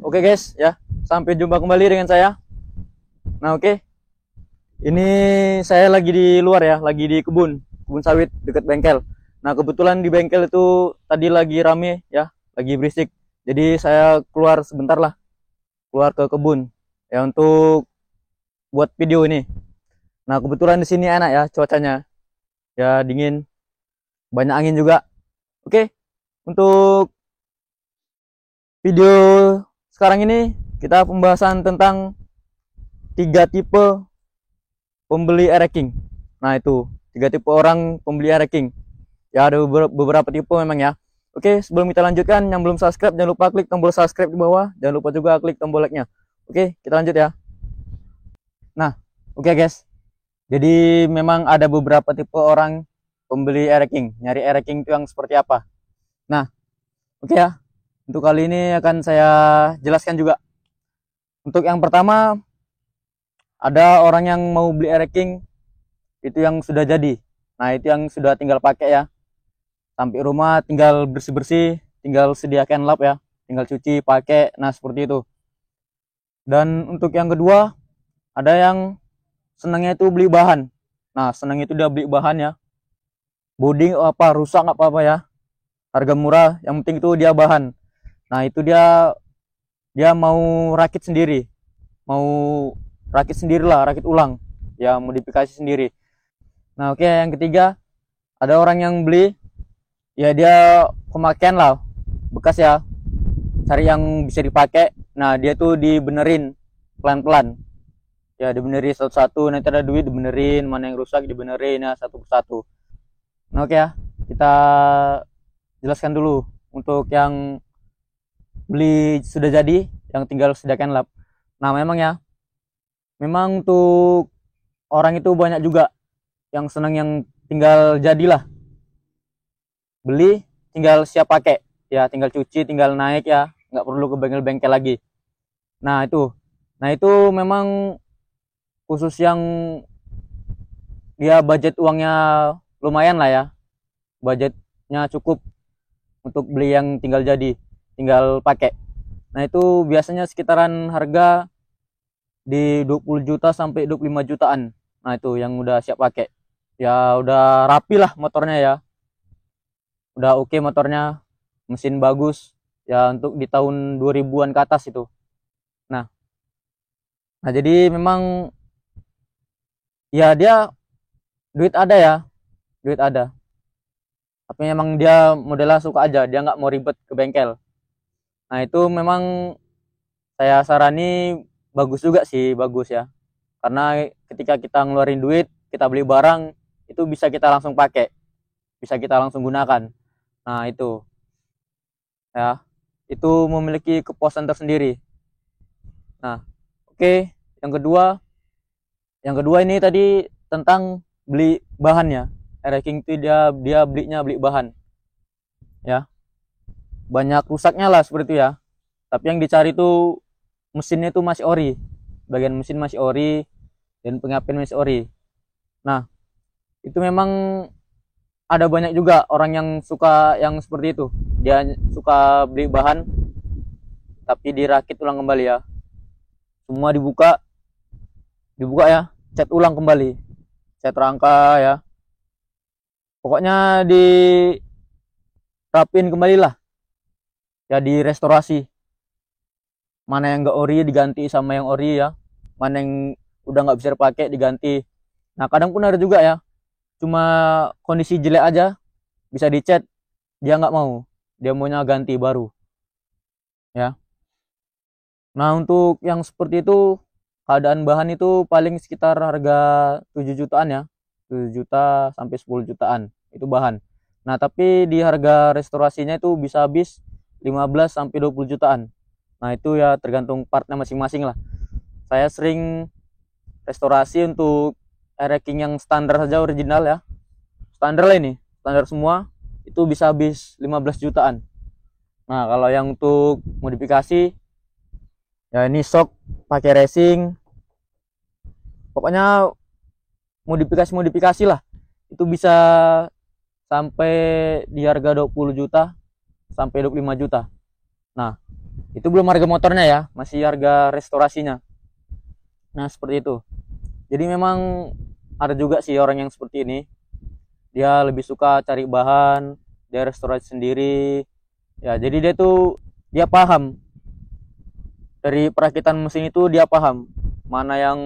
Oke guys, ya. Sampai jumpa kembali dengan saya. Nah, oke. Ini saya lagi di luar ya, lagi di kebun sawit dekat bengkel. Nah, kebetulan di bengkel itu tadi lagi rame ya, lagi berisik. Jadi saya keluar sebentar lah, keluar ke kebun ya untuk buat video ini. Nah, kebetulan di sini enak ya cuacanya. Ya dingin, banyak angin juga. Oke. Untuk video sekarang ini kita pembahasan tentang 3 tipe pembeli e-ranking. Nah, itu 3 tipe orang pembeli e-ranking. Ya, ada beberapa tipe memang ya. Oke, sebelum kita lanjutkan, yang belum subscribe jangan lupa klik tombol subscribe di bawah. Jangan lupa juga klik tombol like-nya. Oke, kita lanjut ya. Nah, oke guys. Jadi memang ada beberapa tipe orang pembeli e-ranking. Nyari e-ranking itu yang seperti apa. Nah, oke ya. Untuk kali ini akan saya jelaskan juga. Untuk yang pertama, ada orang yang mau beli e-ranking itu yang sudah jadi. Nah, itu yang sudah tinggal pakai ya. Sampai rumah tinggal bersih-bersih, tinggal sediakan lap ya, tinggal cuci, pakai. Nah, seperti itu. Dan untuk yang kedua, ada yang senangnya itu beli bahan. Nah, senangnya itu dia beli bahan ya. Bodi apa rusak nggak apa-apa ya. Harga murah, yang penting itu dia bahan. Nah, itu dia mau rakit sendiri. Mau rakit sendiri lah, rakit ulang. Ya, modifikasi sendiri. Nah, oke, yang ketiga, ada orang yang beli ya dia pemakaian lah, bekas ya. Cari yang bisa dipakai. Nah, dia tuh dibenerin pelan-pelan. Ya, dibenerin satu-satu, nanti ada duit dibenerin, mana yang rusak dibenerin ya satu persatu. Nah, oke ya. Kita jelaskan dulu untuk yang beli sudah jadi, yang tinggal sediakan lap. Nah, memang ya, memang untuk orang itu banyak juga yang senang yang tinggal jadilah, beli tinggal siap pakai ya, tinggal cuci, tinggal naik ya, nggak perlu ke bengkel-bengkel lagi. Nah, itu memang khusus yang dia budget uangnya lumayan lah ya, budgetnya cukup untuk beli yang tinggal jadi, tinggal pakai. Nah, itu biasanya sekitaran harga di 20 juta sampai 25 jutaan. Nah, itu yang udah siap pakai. Ya udah rapi lah motornya ya. Udah oke motornya, mesin bagus. Ya untuk di tahun 2000-an ke atas itu. Nah, jadi memang ya dia duit ada ya. Duit ada. Tapi memang dia modelnya suka aja, dia nggak mau ribet ke bengkel. Nah, itu memang saya sarani bagus juga sih, bagus ya. Karena ketika kita ngeluarin duit, kita beli barang, itu bisa kita langsung pakai, bisa kita langsung gunakan. Nah, itu ya, itu memiliki kepuasan tersendiri. Nah, oke, yang kedua ini tadi tentang beli bahannya. E-ranking itu dia beli bahan ya, banyak rusaknya lah seperti itu ya. Tapi yang dicari itu mesinnya itu masih ori, bagian mesin masih ori, dan pengapian masih ori. Nah, itu memang ada banyak juga orang yang suka yang seperti itu. Dia suka beli bahan tapi dirakit ulang kembali ya. Semua dibuka ya, cat ulang kembali, cat rangka ya. Pokoknya dirapin kembali lah. Ya, direstorasi. Mana yang enggak ori diganti sama yang ori ya. Mana yang udah nggak bisa dipakai diganti. Nah, kadang pun ada juga ya, cuma kondisi jelek aja, bisa dicat, dia nggak mau, dia maunya ganti baru ya. Nah, untuk yang seperti itu, keadaan bahan itu paling sekitar harga 7 jutaan ya, 7 juta sampai 10 jutaan itu bahan. Nah, tapi di harga restorasinya itu bisa habis 15 sampai 20 jutaan. Nah, itu ya tergantung partnya masing-masing lah. Saya sering restorasi untuk e-ranking yang standar saja, original ya, standar lah ini, standar semua, itu bisa habis 15 jutaan. Nah, kalau yang untuk modifikasi ya, ini shock pakai racing, pokoknya modifikasi lah, itu bisa sampai di harga 20 juta sampai 25 juta. Nah, Itu belum harga motornya ya, masih harga restorasinya. Nah, seperti itu. Jadi memang ada juga sih orang yang seperti ini. Dia lebih suka cari bahan, dia restorasi sendiri. Ya, jadi dia paham dari perakitan mesin itu, dia paham mana yang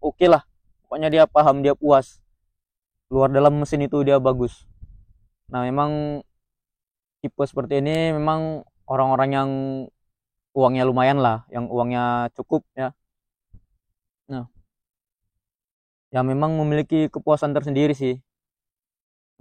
oke lah. Pokoknya dia paham, dia puas. Luar dalam mesin itu dia bagus. Nah, memang tipe seperti ini memang orang-orang yang uangnya lumayan lah, yang uangnya cukup ya. Nah, yang memang memiliki kepuasan tersendiri sih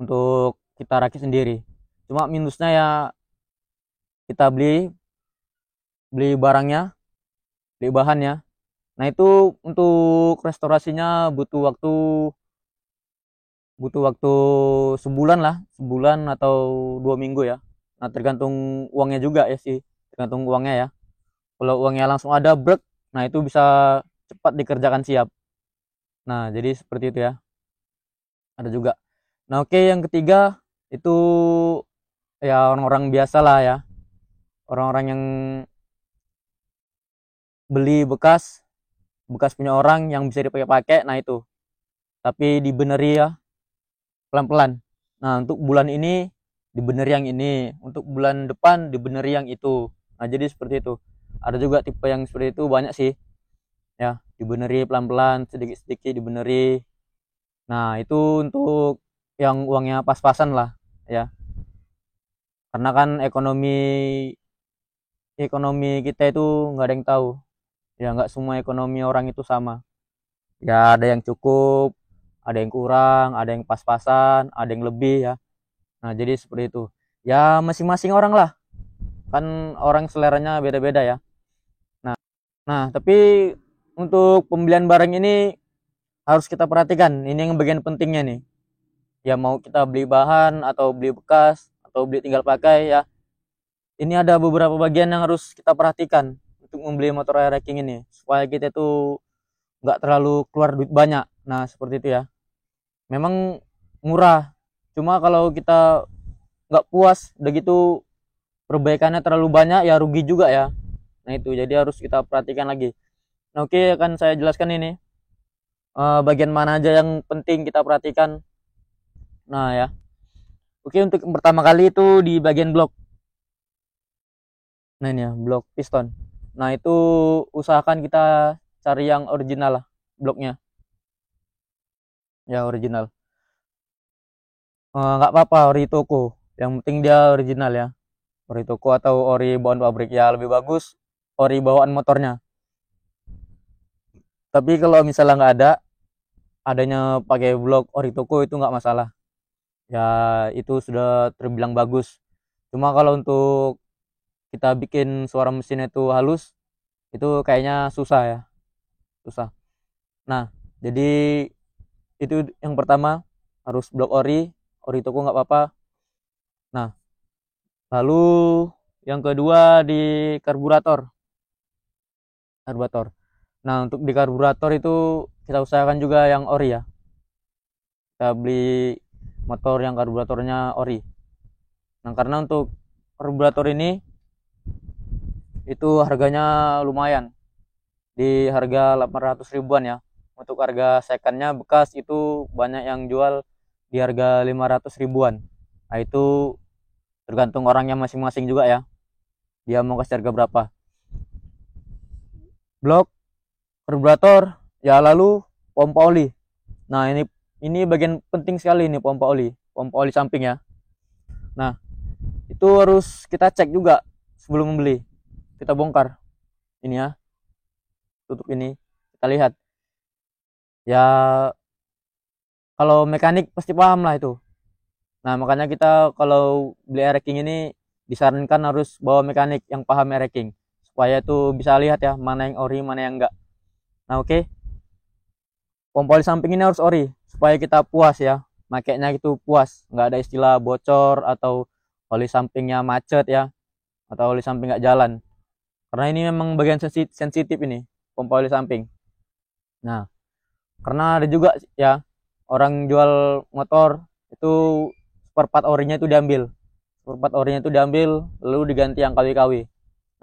untuk kita rakit sendiri. Cuma minusnya ya, kita beli beli barangnya, beli bahannya. Nah, itu untuk restorasinya butuh waktu sebulan lah, sebulan atau 2 minggu ya. Nah, tergantung uangnya juga ya sih, tergantung uangnya ya. Kalau uangnya langsung ada brek, nah itu bisa cepat dikerjakan siap. Nah, jadi seperti itu ya. Ada juga. Nah, oke, yang ketiga itu ya orang-orang biasa lah ya. Orang-orang yang beli bekas, bekas punya orang yang bisa dipakai-pakai, nah itu. Tapi dibeneri ya, pelan-pelan. Nah, untuk bulan ini dibeneri yang ini, untuk bulan depan dibeneri yang itu. Nah, jadi seperti itu. Ada juga tipe yang seperti itu, banyak sih. Ya, dibeneri pelan-pelan, sedikit-sedikit dibeneri. Nah, itu untuk yang uangnya pas-pasan lah ya. Karena kan ekonomi ekonomi kita itu nggak ada yang tahu. Ya, nggak semua ekonomi orang itu sama. Ya, ada yang cukup, ada yang kurang, ada yang pas-pasan, ada yang lebih ya. Nah, jadi seperti itu. Ya, masing-masing orang lah. Kan orang seleranya beda-beda ya. Nah, tapi untuk pembelian barang ini harus kita perhatikan. Ini yang bagian pentingnya nih. Ya, mau kita beli bahan atau beli bekas atau beli tinggal pakai ya. Ini ada beberapa bagian yang harus kita perhatikan untuk membeli motor air racing ini supaya kita itu nggak terlalu keluar duit banyak. Nah, seperti itu ya. Memang murah, cuma kalau kita nggak puas udah gitu perbaikannya terlalu banyak ya rugi juga ya. Nah, itu jadi harus kita perhatikan lagi. Nah, oke, akan saya jelaskan ini bagian mana aja yang penting kita perhatikan. Nah ya, oke, untuk yang pertama kali itu di bagian blok. Nah, ini ya, blok piston. Nah, itu usahakan kita cari yang original lah bloknya, ya original. Nggak apa-apa ori toko, yang penting dia original ya. Ori toko atau ori bawaan pabrik ya lebih bagus ori bawaan motornya. Tapi kalau misalnya nggak adanya pakai blok ori toko itu nggak masalah. Ya, itu sudah terbilang bagus. Cuma kalau untuk kita bikin suara mesin itu halus, itu kayaknya susah ya, susah. Nah, jadi itu yang pertama, harus blok ori toko nggak apa-apa. Nah, lalu yang kedua di karburator. Karburator. Nah, untuk di karburator itu kita usahakan juga yang ori ya. Kita beli motor yang karburatornya ori. Nah, karena untuk karburator ini itu harganya lumayan. Di harga 800 ribuan ya. Untuk harga secondnya bekas itu banyak yang jual di harga 500 ribuan. Nah, itu tergantung orangnya masing-masing juga ya. Dia mau kasih harga berapa. Blok, karburator, ya lalu pompa oli. Nah, ini bagian penting sekali nih, pompa oli samping ya. Nah, itu harus kita cek juga sebelum membeli. Kita bongkar ini ya, tutup ini, kita lihat ya. Kalau mekanik pasti paham lah itu. Nah, makanya kita kalau beli racking ini disarankan harus bawa mekanik yang paham racking supaya itu bisa lihat ya mana yang ori mana yang enggak. Nah, oke. Pompa oli samping ini harus ori supaya kita puas ya, makainya itu puas, nggak ada istilah bocor atau oli sampingnya macet ya, atau oli samping nggak jalan. Karena ini memang bagian sensitif ini, pompa oli samping. Nah, karena ada juga ya orang jual motor itu spare part orinya itu diambil, spare part orinya itu diambil lalu diganti yang KW-KW.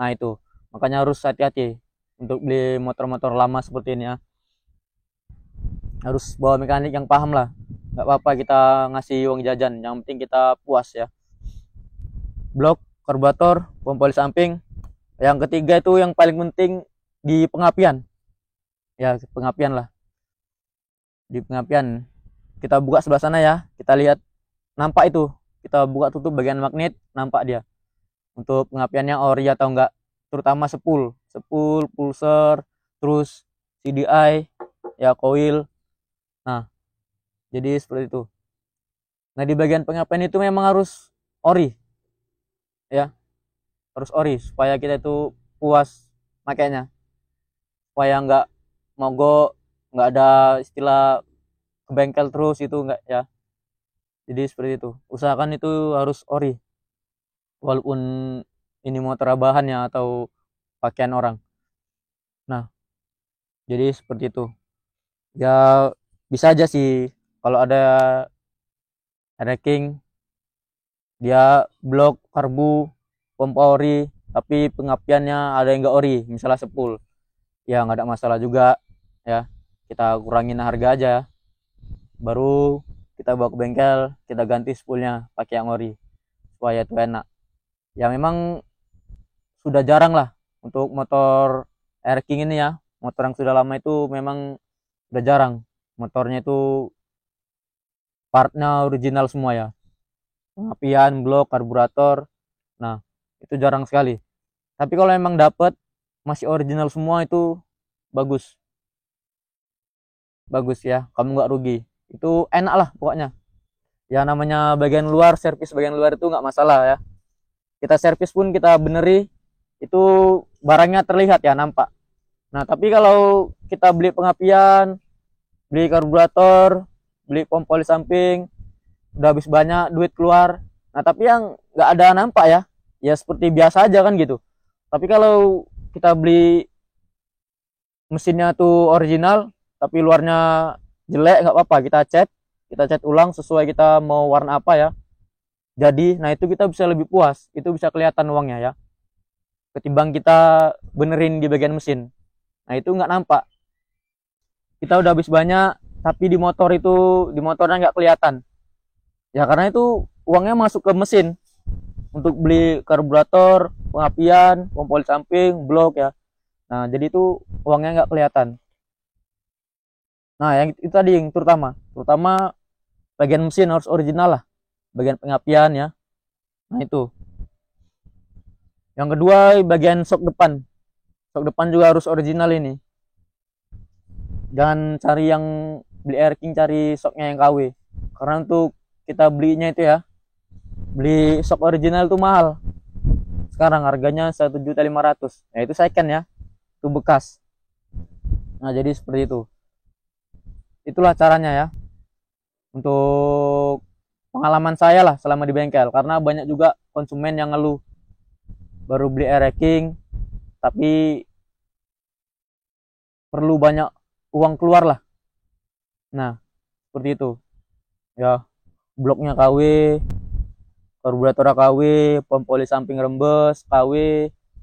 Nah, itu Makanya harus hati-hati untuk beli motor-motor lama seperti ini ya. Harus bawa mekanik yang paham lah. Nggak apa-apa kita ngasih uang jajan, yang penting kita puas ya. Blok, karburator, pompa oli samping. Yang ketiga itu yang paling penting di pengapian. Ya, pengapian lah. Di pengapian kita buka sebelah sana ya, kita lihat, nampak itu, kita buka tutup bagian magnet, nampak dia untuk pengapiannya ori atau enggak, terutama sepul, pulser, terus CDI ya, coil. Nah, jadi seperti itu. Nah, di bagian pengapian itu memang harus ori ya, harus ori supaya kita itu puas makainya, supaya enggak mogok, nggak ada istilah ke bengkel terus itu enggak ya. Jadi seperti itu, usahakan itu harus ori walaupun ini motor bahannya atau pakaian orang. Nah, jadi seperti itu ya. Bisa aja sih kalau ada racking, dia blok, karbu, pompa ori, tapi pengapiannya ada yang enggak ori, misalnya sepul, ya nggak ada masalah juga ya, kita kurangin harga aja, baru kita bawa ke bengkel, kita ganti spoolnya pakai yang ori supaya itu enak ya. Memang sudah jarang lah untuk motor Air King ini ya, motor yang sudah lama itu memang udah jarang motornya itu partnya original semua ya, pengapian, blok, karburator. Nah, itu jarang sekali, tapi kalau emang dapet masih original semua itu bagus, bagus ya, kamu nggak rugi, itu enak lah pokoknya ya. Namanya bagian luar, servis bagian luar itu nggak masalah ya, kita servis pun kita beneri itu barangnya terlihat ya, nampak. Nah, tapi kalau kita beli pengapian, beli karburator, beli pompa oli samping, udah habis banyak duit keluar, nah tapi yang nggak ada nampak ya, ya seperti biasa aja kan gitu. Tapi kalau kita beli mesinnya tuh original tapi luarnya jelek, nggak apa-apa, kita cat ulang sesuai kita mau warna apa ya, jadi nah itu kita bisa lebih puas, itu bisa kelihatan uangnya ya, ketimbang kita benerin di bagian mesin. Nah, itu nggak nampak, kita udah habis banyak tapi di motor itu, di motornya nggak kelihatan ya, karena itu uangnya masuk ke mesin untuk beli karburator, pengapian, pompa oli samping, blok ya. Nah, jadi itu uangnya nggak kelihatan. Nah, yang itu tadi yang terutama bagian mesin harus original lah, bagian pengapian ya. Nah, itu. Yang kedua bagian sok depan, juga harus original ini. Jangan cari yang beli Air King, cari soknya yang KW, karena untuk kita belinya itu ya, beli sok original itu mahal. Sekarang harganya 1.500.000 ya, itu second ya, itu bekas. Nah, jadi seperti itu, itulah caranya ya, untuk pengalaman saya lah selama di bengkel, karena banyak juga konsumen yang ngeluh baru beli Air King tapi perlu banyak uang keluar lah. Nah, seperti itu ya, bloknya KW, karburator KW, pompa oli samping rembes KW,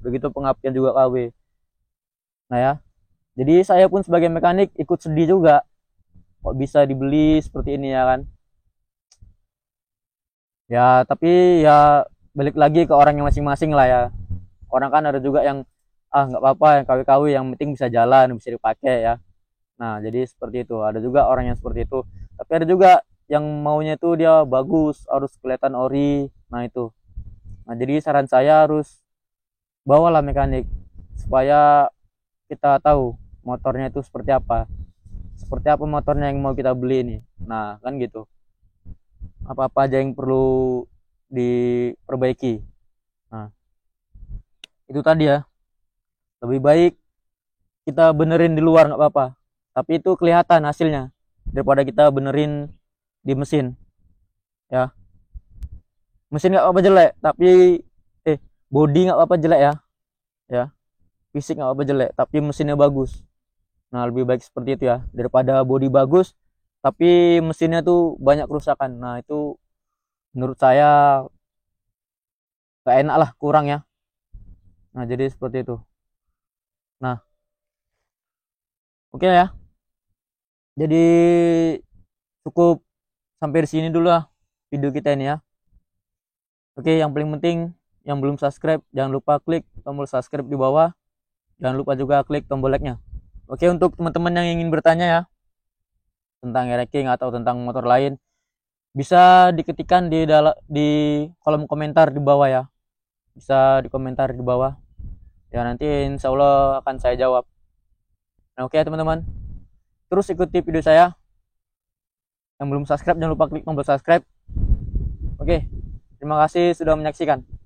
begitu pengapian juga KW. Nah ya, jadi saya pun sebagai mekanik ikut sedih juga, kok bisa dibeli seperti ini ya kan ya. Tapi ya balik lagi ke orang yang masing-masing lah ya, orang kan ada juga yang nggak apa-apa yang KW-KW, yang penting bisa jalan, bisa dipakai ya. Nah, jadi seperti itu, ada juga orang yang seperti itu, tapi ada juga yang maunya itu dia bagus, harus kelihatan ori. Nah, itu. Nah, jadi saran saya harus bawalah mekanik supaya kita tahu motornya itu seperti apa, motornya yang mau kita beli ini. Nah, kan gitu, apa-apa aja yang perlu diperbaiki. Nah, itu tadi ya, lebih baik kita benerin di luar nggak apa-apa, tapi itu kelihatan hasilnya daripada kita benerin di mesin ya. Mesin nggak apa-apa jelek, tapi body nggak apa-apa jelek ya, fisik nggak apa-apa jelek tapi mesinnya bagus. Nah, lebih baik seperti itu ya, daripada body bagus tapi mesinnya tuh banyak kerusakan. Nah, itu menurut saya nggak enak lah, kurang ya. Nah, jadi seperti itu. Nah, oke ya. Jadi cukup sampai di sini dulu lah video kita ini ya. Oke, yang paling penting yang belum subscribe jangan lupa klik tombol subscribe di bawah. Jangan lupa juga klik tombol like-nya. Oke, untuk teman-teman yang ingin bertanya ya tentang e-racking atau tentang motor lain, bisa diketikkan di kolom komentar di bawah ya. Bisa di komentar di bawah. Ya nanti insya Allah akan saya jawab. Nah, oke teman-teman. Terus ikuti video saya. Yang belum subscribe jangan lupa klik tombol subscribe. Oke, terima kasih sudah menyaksikan.